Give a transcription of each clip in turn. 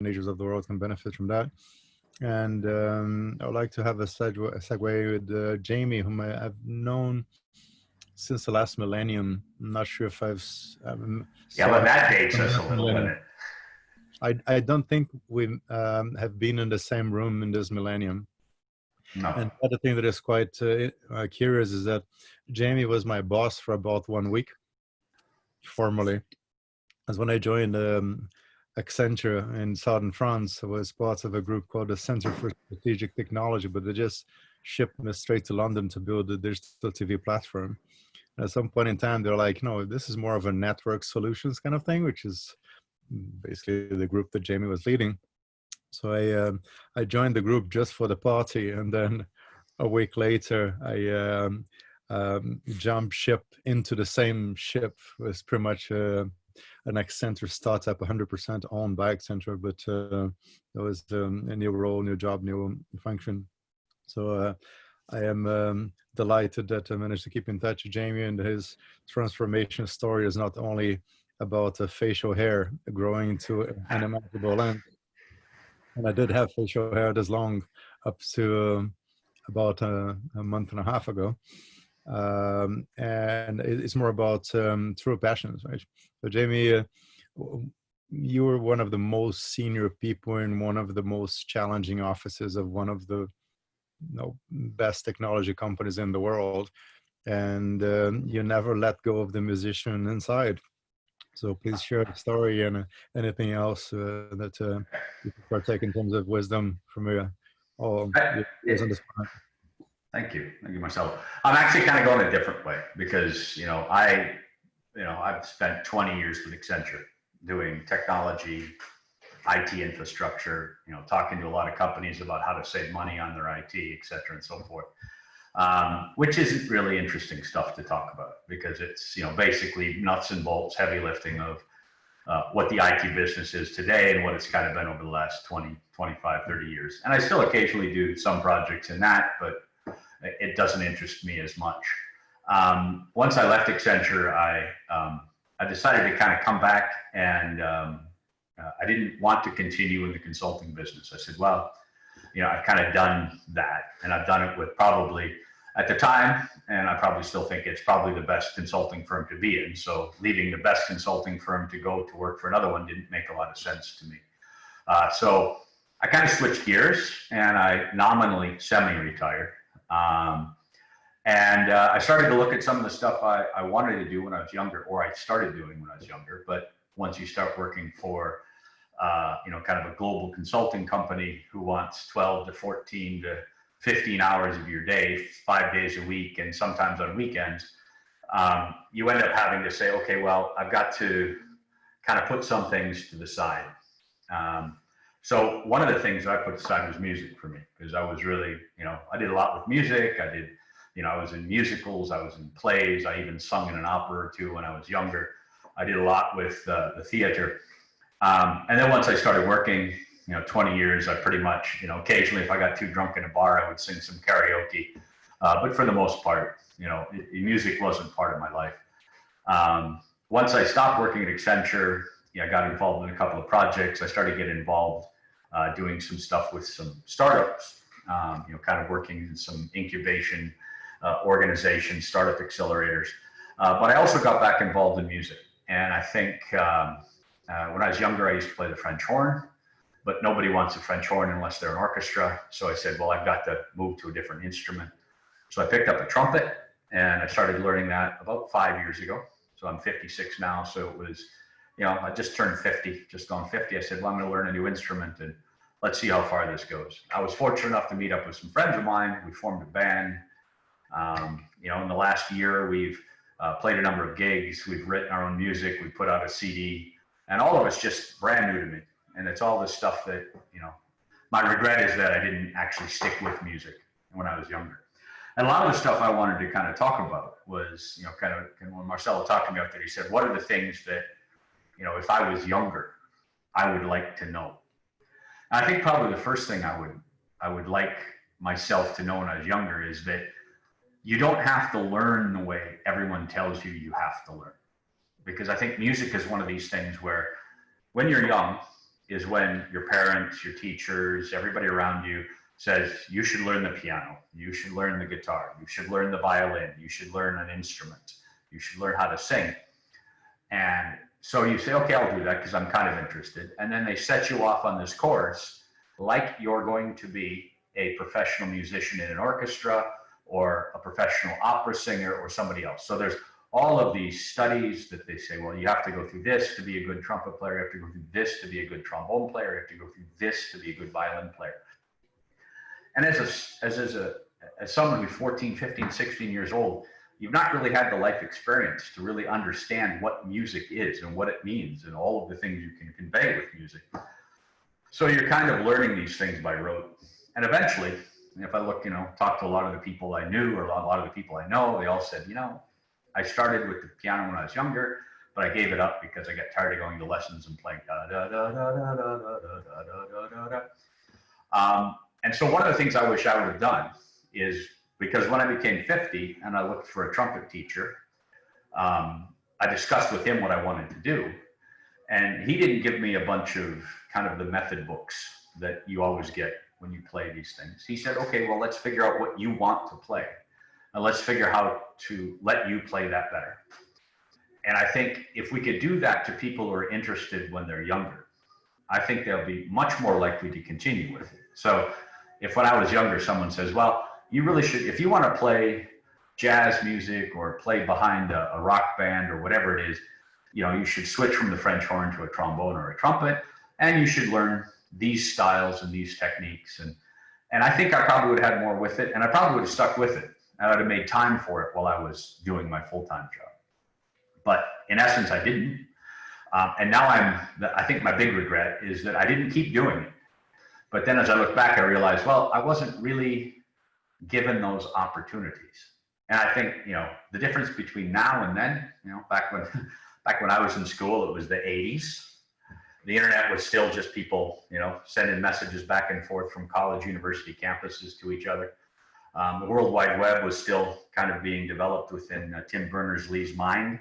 teenagers of the world can benefit from that. And I would like to have a segue with Jamie, whom I've known since the last millennium. I'm not sure if yeah, but that dates us a little bit. I don't think we have been in the same room in this millennium. No. And the other thing that is quite curious is that Jamie was my boss for about 1 week, formally. As when I joined Accenture in southern France, I was part of a group called the Center for Strategic Technology, but they just shipped me straight to London to build a digital TV platform. And at some point in time, they're like, no, this is more of a network solutions kind of thing, which is basically the group that Jamie was leading. So I joined the group just for the party, and then a week later, I jumped ship into the same ship. It was pretty much an Accenture startup, 100% owned by Accenture, but it was a new role, new job, new function. So I am delighted that I managed to keep in touch with Jamie, and his transformation story is not only about facial hair growing to an unimaginable length. And I did have facial hair this long up to about a month and a half ago. And it's more about true passions, right? So Jamie, you were one of the most senior people in one of the most challenging offices of one of the best technology companies in the world. And you never let go of the musician inside. So please share the story and anything else that you could partake in terms of wisdom from all those on this planet. Thank you, Marcelo. I'm actually kind of going a different way because I've spent 20 years with Accenture doing technology, IT infrastructure, talking to a lot of companies about how to save money on their IT, et cetera, and so forth. Which isn't really interesting stuff to talk about because it's, basically nuts and bolts, heavy lifting of what the IT business is today and what it's kind of been over the last 20, 25, 30 years. And I still occasionally do some projects in that, but it doesn't interest me as much. Once I left Accenture, I decided to kind of come back and I didn't want to continue in the consulting business. I said, well, I've kind of done that, and I've done it with probably at the time, and I probably still think it's probably the best consulting firm to be in. So leaving the best consulting firm to go to work for another one didn't make a lot of sense to me. So I kind of switched gears and I nominally semi-retired. And I started to look at some of the stuff I wanted to do when I was younger, or I started doing when I was younger. But once you start working for kind of a global consulting company who wants 12 to 14 to 15 hours of your day, 5 days a week, and sometimes on weekends, you end up having to say, okay, well, I've got to kind of put some things to the side. So one of the things I put aside was music for me, because I was really, I did a lot with music. I did, I was in musicals, I was in plays, I even sung in an opera or two when I was younger. I did a lot with the theater. And then once I started working, 20 years, I pretty much, occasionally if I got too drunk in a bar, I would sing some karaoke. But for the most part, music wasn't part of my life. Once I stopped working at Accenture, I got involved in a couple of projects. I started getting involved doing some stuff with some startups, kind of working in some incubation organizations, startup accelerators. But I also got back involved in music. And I think when I was younger, I used to play the French horn, but nobody wants a French horn unless they're an orchestra. So I said, well, I've got to move to a different instrument. So I picked up a trumpet and I started learning that about 5 years ago. So I'm 56 now. So it was, I just turned 50, just gone 50. I said, well, I'm going to learn a new instrument and let's see how far this goes. I was fortunate enough to meet up with some friends of mine. We formed a band. In the last year, we've played a number of gigs. We've written our own music. We put out a CD, and all of it's just brand new to me. And it's all this stuff that, my regret is that I didn't actually stick with music when I was younger. And a lot of the stuff I wanted to kind of talk about was, kind of when Marcelo talked to me out there, he said, what are the things that, if I was younger, I would like to know? And I think probably the first thing I would like myself to know when I was younger is that you don't have to learn the way everyone tells you you have to learn. Because I think music is one of these things where when you're young, is when your parents, your teachers, everybody around you says, you should learn the piano, you should learn the guitar, you should learn the violin, you should learn an instrument, you should learn how to sing. And so you say, okay, I'll do that because I'm kind of interested. And then they set you off on this course like you're going to be a professional musician in an orchestra or a professional opera singer or somebody else. So there's all of these studies that they say, well, you have to go through this to be a good trumpet player, you have to go through this to be a good trombone player, you have to go through this to be a good violin player. And as someone who's 14, 15, 16 years old, you've not really had the life experience to really understand what music is and what it means and all of the things you can convey with music. So you're kind of learning these things by rote. And eventually, if I look, talk to a lot of the people I knew or a lot of the people I know, they all said, I started with the piano when I was younger, but I gave it up because I got tired of going to lessons and playing da da da da da da da da da da da. And so one of the things I wish I would have done is, because when I became 50 and I looked for a trumpet teacher, I discussed with him what I wanted to do. And he didn't give me a bunch of kind of the method books that you always get when you play these things. He said, okay, well, let's figure out what you want to play. And let's figure how to let you play that better. And I think if we could do that to people who are interested when they're younger, I think they'll be much more likely to continue with it. So if when I was younger, someone says, well, you really should, if you want to play jazz music or play behind a rock band or whatever it is, you should switch from the French horn to a trombone or a trumpet, and you should learn these styles and these techniques. And I think I probably would have had more with it, and I probably would have stuck with it. I would have made time for it while I was doing my full-time job. But in essence, I didn't. And now I think my big regret is that I didn't keep doing it. But then as I look back, I realized, well, I wasn't really given those opportunities. And I think, the difference between now and then, back when I was in school, it was the 80s. The internet was still just people, sending messages back and forth from college, university campuses to each other. The World Wide Web was still kind of being developed within Tim Berners-Lee's mind.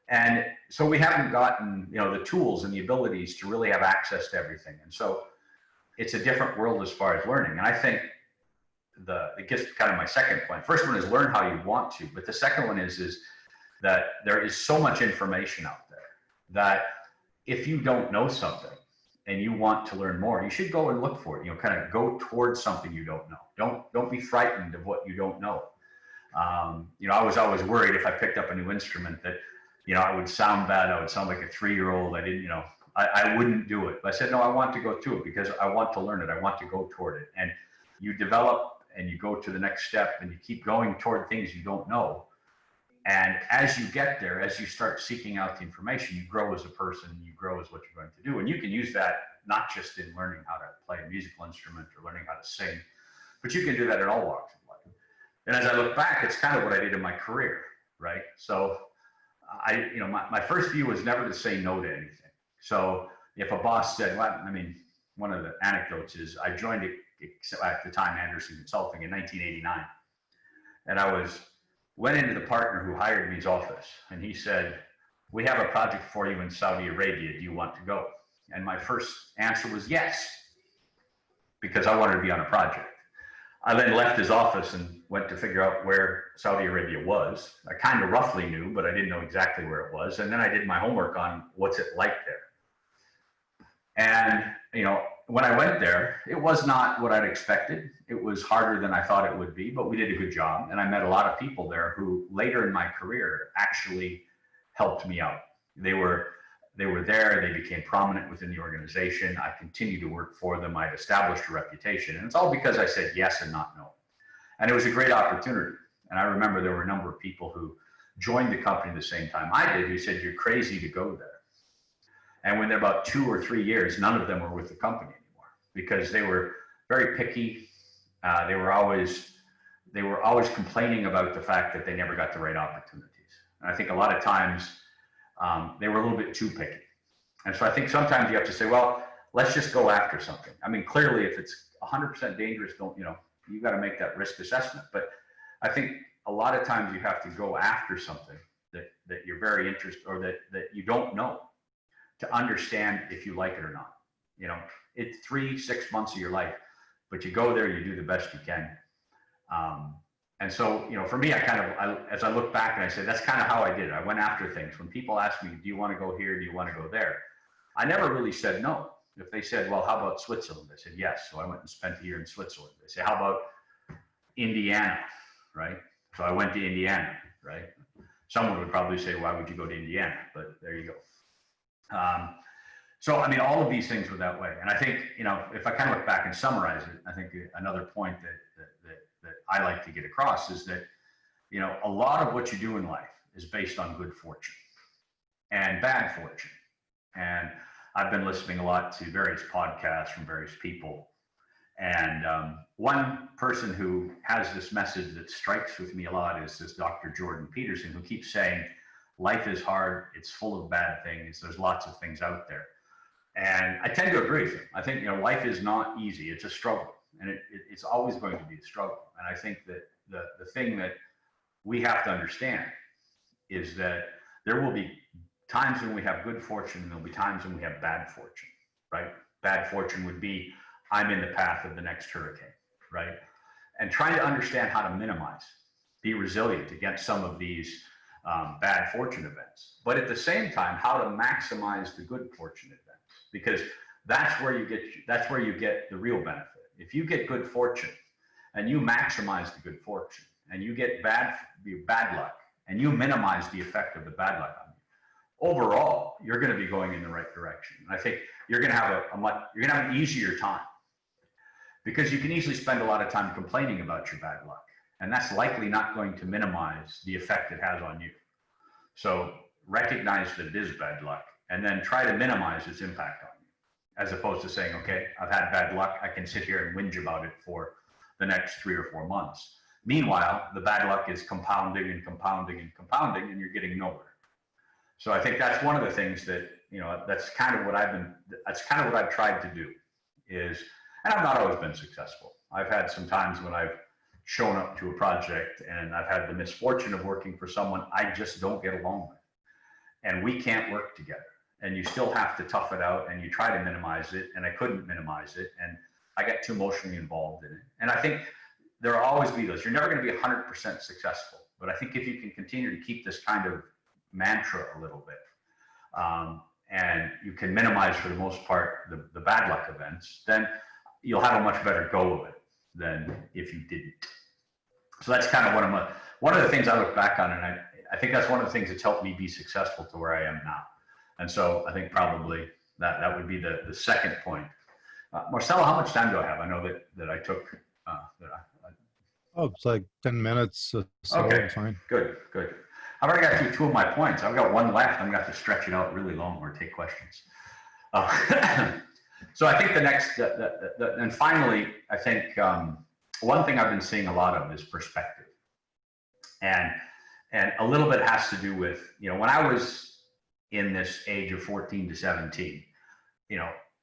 And so we haven't gotten, the tools and the abilities to really have access to everything. And so it's a different world as far as learning. And I think it gets kind of my second point. First one is learn how you want to, but the second one is that there is so much information out there that if you don't know something and you want to learn more, you should go and look for it. Kind of go towards something you don't know. Don't be frightened of what you don't know. I was always worried if I picked up a new instrument that, I would sound bad. I would sound like a 3-year-old. I didn't, I wouldn't do it. But I said, no, I want to go to it because I want to learn it. I want to go toward it. And you develop and you go to the next step and you keep going toward things you don't know. And as you get there, as you start seeking out the information, you grow as a person, you grow as what you're going to do. And you can use that not just in learning how to play a musical instrument or learning how to sing, but you can do that in all walks of life. And as I look back, it's kind of what I did in my career, right? So my first view was never to say no to anything. So if a boss said, well, one of the anecdotes is I joined at the time Anderson Consulting in 1989. And I went into the partner who hired me's office and he said, we have a project for you in Saudi Arabia. Do you want to go? And my first answer was yes, because I wanted to be on a project. I then left his office and went to figure out where Saudi Arabia was. I kind of roughly knew, but I didn't know exactly where it was. And then I did my homework on what's it like there. And, when I went there, it was not what I'd expected. It was harder than I thought it would be, but we did a good job. And I met a lot of people there who later in my career actually helped me out. They were there, they became prominent within the organization. I continued to work for them. I'd established a reputation. And it's all because I said yes and not no. And it was a great opportunity. And I remember there were a number of people who joined the company the same time I did who said, you're crazy to go there. And when they're about 2 or 3 years, none of them were with the company anymore because they were very picky. They were always complaining about the fact that they never got the right opportunities. And I think a lot of times they were a little bit too picky. And so I think sometimes you have to say, well, let's just go after something. Clearly, if it's 100% dangerous, you got to make that risk assessment. But I think a lot of times you have to go after something that you're very interested or that you don't know, to understand if you like it or not. it's 3-6 months of your life, but you go there, you do the best you can. And so, for me, as I look back and I say, that's kind of how I did it. I went after things. When people ask me, do you want to go here? Do you want to go there? I never really said no. If they said, well, how about Switzerland? I said, yes. So I went and spent a year in Switzerland. They say, how about Indiana? Right? So I went to Indiana, right? Someone would probably say, why would you go to Indiana? But there you go. So, all of these things were that way. And I think, if I kind of look back and summarize it, I think another point that I like to get across is that, a lot of what you do in life is based on good fortune and bad fortune. And I've been listening a lot to various podcasts from various people. And one person who has this message that strikes with me a lot is this Dr. Jordan Peterson, who keeps saying, life is hard. It's full of bad things. There's lots of things out there. And I tend to agree with him. I think, life is not easy. It's a struggle. And it's always going to be a struggle. And I think that the thing that we have to understand is that there will be times when we have good fortune and there'll be times when we have bad fortune, right? Bad fortune would be, I'm in the path of the next hurricane, right? And trying to understand how to minimize, be resilient against some of these bad fortune events, but at the same time, how to maximize the good fortune events, because that's where you get the real benefit. If you get good fortune and you maximize the good fortune and you get bad luck and you minimize the effect of the bad luck on you, overall, you're going to be going in the right direction. And I think you're going to have an easier time, because you can easily spend a lot of time complaining about your bad luck, and that's likely not going to minimize the effect it has on you. So recognize that it is bad luck and then try to minimize its impact on you, as opposed to saying, okay, I've had bad luck, I can sit here and whinge about it for the next 3 or 4 months. Meanwhile, the bad luck is compounding and compounding and compounding, and you're getting nowhere. So I think that's one of the things that, that's kind of what I've tried to do is, and I've not always been successful. I've had some times when I've shown up to a project and I've had the misfortune of working for someone I just don't get along with, and we can't work together, and you still have to tough it out and you try to minimize it, and I couldn't minimize it, and I got too emotionally involved in it. And I think there will always be those. You're never going to be 100% successful, but I think if you can continue to keep this kind of mantra a little bit, and you can minimize for the most part the bad luck events, then you'll have a much better go of it than if you didn't. So that's kind of one of the things I look back on, and I think that's one of the things that's helped me be successful to where I am now. And so I think probably that would be the second point. Marcelo, how much time do I have? I know that I took. Oh, it's like 10 minutes. So okay, fine. Good. I've already got through 2 of my points. I've got one left. I'm going to have to stretch it out really long or take questions. So I think the next, and finally, I think one thing I've been seeing a lot of is perspective. And a little bit has to do with, when I was in this age of 14 to 17,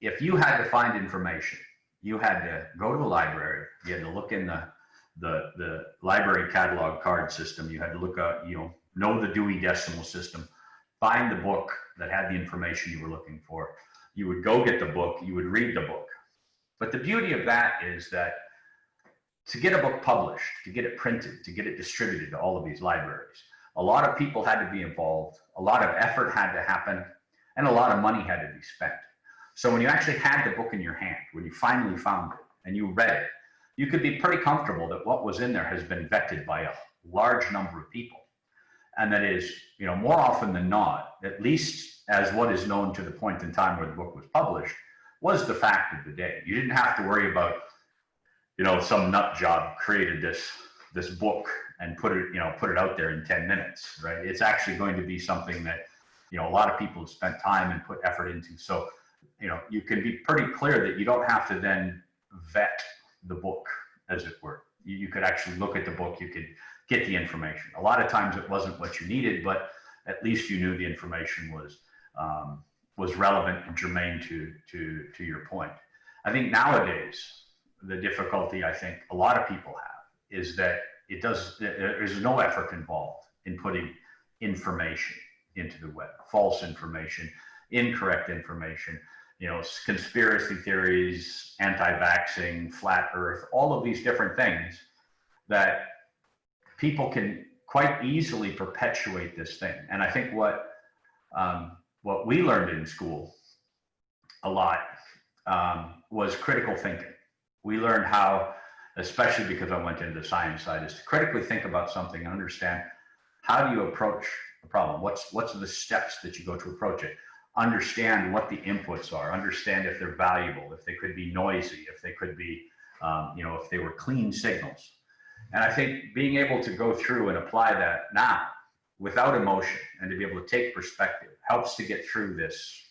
if you had to find information, you had to go to the library, you had to look in the library catalog card system, you had to look at, know the Dewey Decimal System, find the book that had the information you were looking for. You would go get the book, you would read the book. But the beauty of that is that to get a book published, to get it printed, to get it distributed to all of these libraries, a lot of people had to be involved, a lot of effort had to happen, and a lot of money had to be spent. So when you actually had the book in your hand, when you finally found it and you read it, you could be pretty comfortable that what was in there has been vetted by a large number of people. And that is, more often than not, at least as what is known to the point in time where the book was published, was the fact of the day. You didn't have to worry about, some nut job created this book and put it out there in 10 minutes, right? It's actually going to be something that, a lot of people have spent time and put effort into. So, you can be pretty clear that you don't have to then vet the book, as it were. You could actually look at the book, you could get the information. A lot of times it wasn't what you needed, but at least you knew the information was relevant and germane to your point. I think nowadays, the difficulty I think a lot of people have is that there's no effort involved in putting information into the web, false information, incorrect information. conspiracy theories, anti-vaxxing, flat earth, all of these different things that people can quite easily perpetuate this thing. And I think what we learned in school a lot was critical thinking. We learned how, especially because I went into the science side, is to critically think about something and understand how do you approach a problem? What's the steps that you go to approach it? Understand what the inputs are, understand if they're valuable, if they could be noisy, if they could be, if they were clean signals. And I think being able to go through and apply that now without emotion and to be able to take perspective helps to get through this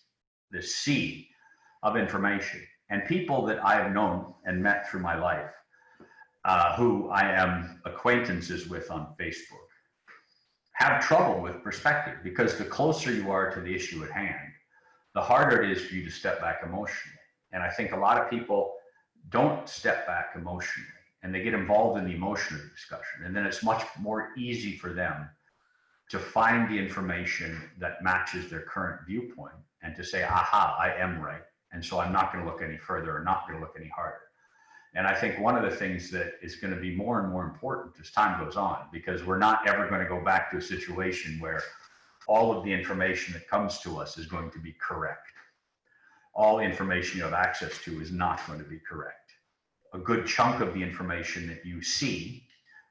sea of information. And people that I have known and met through my life, who I am acquaintances with on Facebook, have trouble with perspective, because the closer you are to the issue at hand, the harder it is for you to step back emotionally. And I think a lot of people don't step back emotionally, and they get involved in the emotion of the discussion. And then it's much more easy for them to find the information that matches their current viewpoint and to say, aha, I am right. And so I'm not going to look any further or not going to look any harder. And I think one of the things that is going to be more and more important as time goes on, because we're not ever going to go back to a situation where all of the information that comes to us is going to be correct. All information you have access to is not going to be correct. A good chunk of the information that you see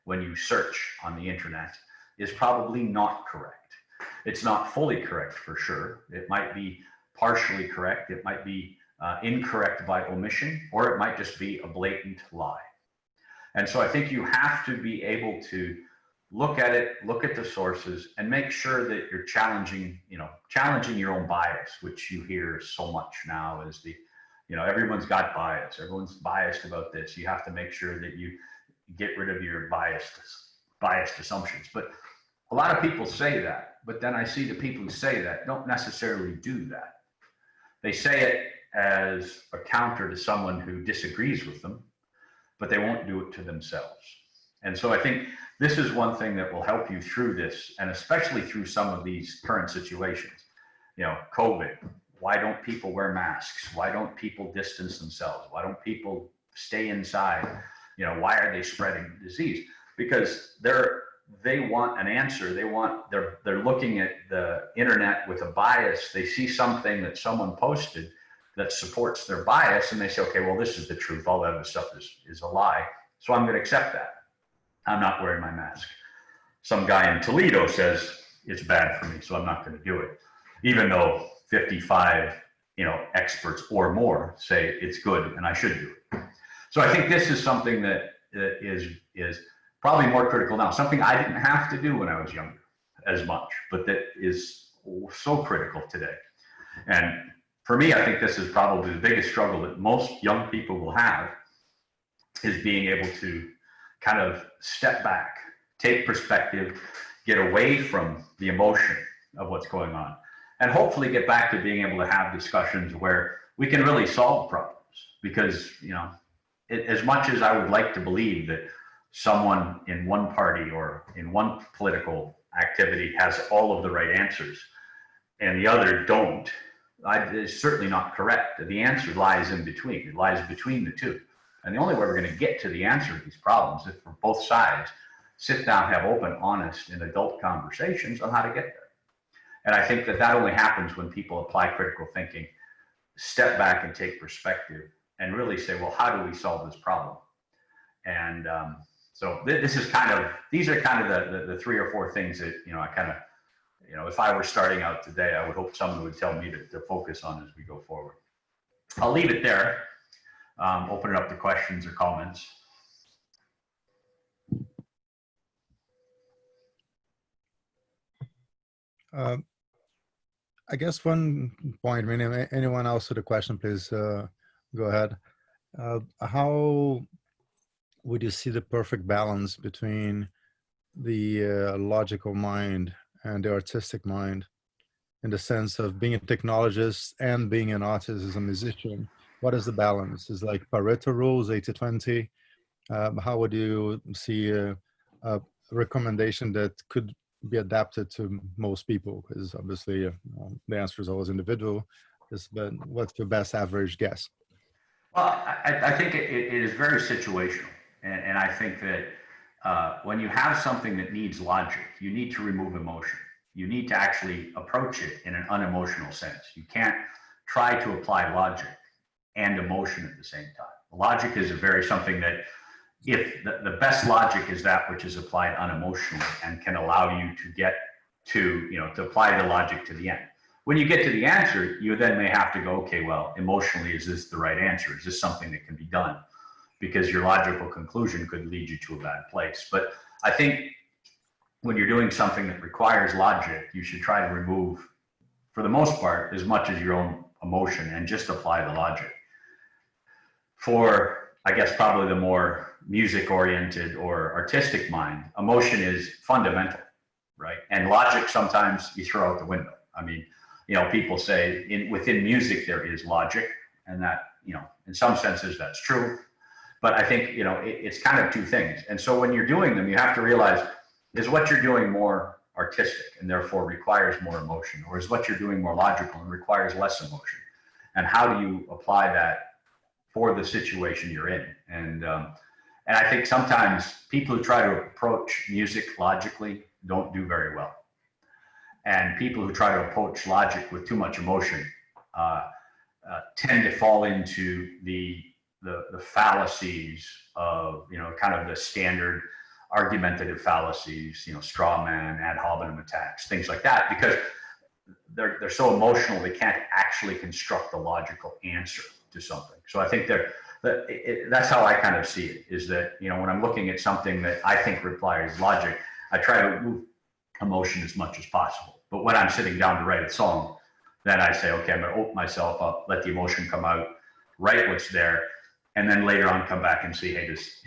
when you search on the internet is probably not correct. It's not fully correct for sure. It might be partially correct. It might be incorrect by omission, or it might just be a blatant lie. And so I think you have to be able to look at it, look at the sources, and make sure that you're challenging your own bias, which you hear so much now as everyone's got bias. Everyone's biased about this. You have to make sure that you get rid of your biased assumptions. But a lot of people say that, but then I see the people who say that don't necessarily do that. They say it as a counter to someone who disagrees with them, but they won't do it to themselves. And so I think this is one thing that will help you through this, and especially through some of these current situations. COVID, why don't people wear masks? Why don't people distance themselves? Why don't people stay inside? Why are they spreading the disease? Because they want an answer. They're looking at the internet with a bias. They see something that someone posted that supports their bias, and they say, okay, well, this is the truth. All that other stuff is a lie. So I'm going to accept that. I'm not wearing my mask. Some guy in Toledo says it's bad for me, so I'm not going to do it. Even though 55, experts or more say it's good and I should do it. So I think this is something that is probably more critical now. Something I didn't have to do when I was younger as much, but that is so critical today. And for me, I think this is probably the biggest struggle that most young people will have, is being able to kind of step back, take perspective, get away from the emotion of what's going on, and hopefully get back to being able to have discussions where we can really solve problems. Because, as much as I would like to believe that someone in one party or in one political activity has all of the right answers and the other don't, it's certainly not correct. The answer lies in between. It lies between the two. And the only way we're going to get to the answer to these problems is for both sides sit down, have open, honest, and adult conversations on how to get there. And I think that only happens when people apply critical thinking, step back and take perspective, and really say, well, how do we solve this problem? And so these are kind of the 3 or 4 things that, I kind of, if I were starting out today, I would hope someone would tell me to focus on as we go forward. I'll leave it there. Open it up to questions or comments. I guess one point, anyone else with a question, please go ahead. How would you see the perfect balance between the logical mind and the artistic mind, in the sense of being a technologist and being an artist as a musician? What is the balance? Is like Pareto rules, 80-20? How would you see a recommendation that could be adapted to most people? Because obviously the answer is always individual. What's your best average guess? Well, I think it is very situational. And I think that when you have something that needs logic, you need to remove emotion. You need to actually approach it in an unemotional sense. You can't try to apply logic and emotion at the same time. Logic is something that, if the best logic is that which is applied unemotionally and can allow you to get to, to apply the logic to the end. When you get to the answer, you then may have to go, okay, well, emotionally, is this the right answer? Is this something that can be done? Because your logical conclusion could lead you to a bad place. But I think when you're doing something that requires logic, you should try to remove, for the most part, as much as your own emotion and just apply the logic. For, I guess, probably the more music-oriented or artistic mind, emotion is fundamental, right? And logic, sometimes you throw out the window. I mean, people say within music, there is logic, and that, in some senses that's true. But I think, it's kind of two things. And so when you're doing them, you have to realize, is what you're doing more artistic and therefore requires more emotion, or is what you're doing more logical and requires less emotion? And how do you apply that for the situation you're in? And I think sometimes people who try to approach music logically don't do very well. And people who try to approach logic with too much emotion tend to fall into the fallacies of, kind of the standard argumentative fallacies, straw man, ad hominem attacks, things like that, because they're so emotional, they can't actually construct the logical answer to something. So I think that's how I kind of see it, is that, when I'm looking at something that I think requires logic, I try to remove emotion as much as possible. But when I'm sitting down to write a song, then I say, okay, I'm going to open myself up, let the emotion come out, write what's there, and then later on come back and see, hey, this,